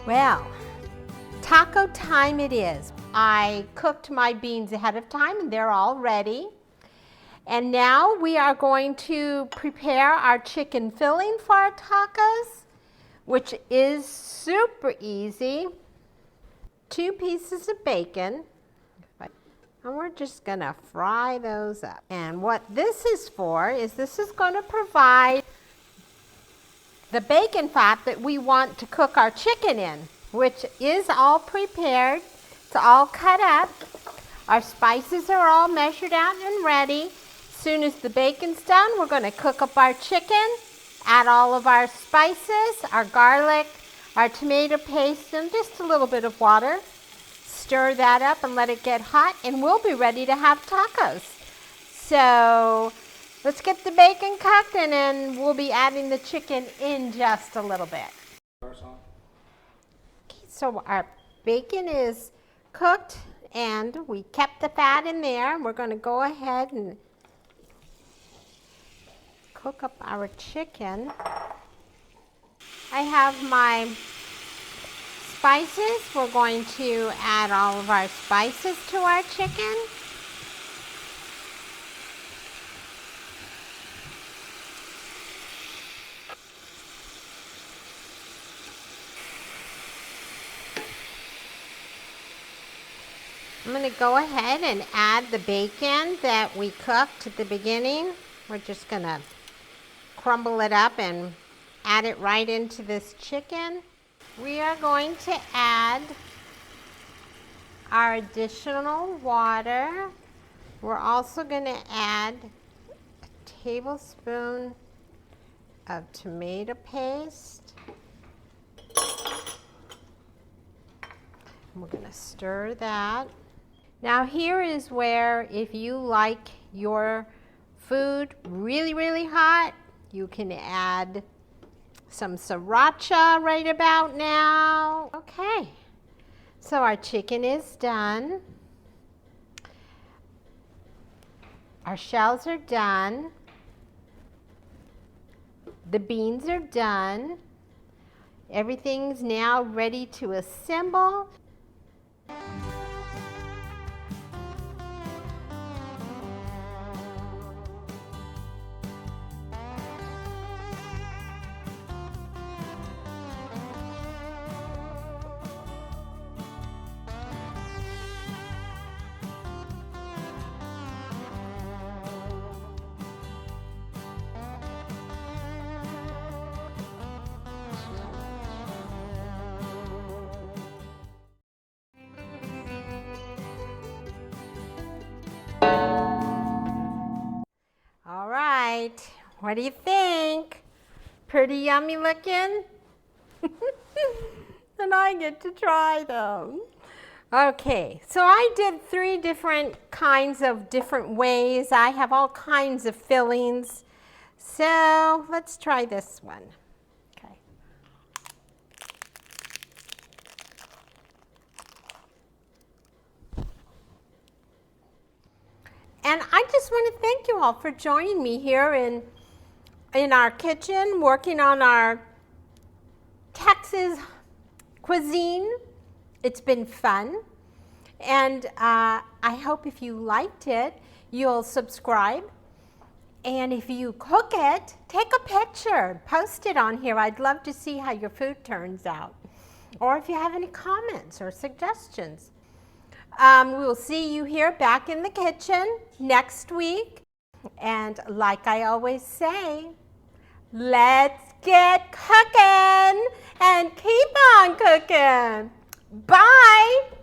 Well, taco time it is. I cooked my beans ahead of time and they're all ready. And now we are going to prepare our chicken filling for our tacos, which is super easy. 2 pieces of bacon. And we're just gonna fry those up. And what this is for is this is gonna provide the bacon fat that we want to cook our chicken in, which is all prepared. It's all cut up. Our spices are all measured out and ready. As soon as the bacon's done, we're gonna cook up our chicken, add all of our spices, our garlic, our tomato paste, and just a little bit of water. Stir that up and let it get hot, and we'll be ready to have tacos. So let's get the bacon cooked, and then we'll be adding the chicken in just a little bit. Okay, so our bacon is cooked, and we kept the fat in there. We're going to go ahead and cook up our chicken. I have my spices. We're going to add all of our spices to our chicken. I'm going to go ahead and add the bacon that we cooked at the beginning. We're just going to crumble it up and add it right into this chicken. We are going to add our additional water. We're also going to add a tablespoon of tomato paste. We're going to stir that. Now here is where, if you like your food really, really hot, you can add some sriracha right about now. Okay, so our chicken is done. Our shells are done. The beans are done. Everything's now ready to assemble. All right, what do you think? Pretty yummy looking? And I get to try them. Okay, so I did 3 different kinds of different ways. I have all kinds of fillings. So let's try this one. Okay. And I just want to thank you all for joining me here in our kitchen, working on our Texas cuisine. It's been fun. And I hope if you liked it, you'll subscribe. And if you cook it, take a picture, post it on here. I'd love to see how your food turns out. Or if you have any comments or suggestions. We'll see you here back in the kitchen next week. And like I always say, let's get cooking and keep on cooking. Bye.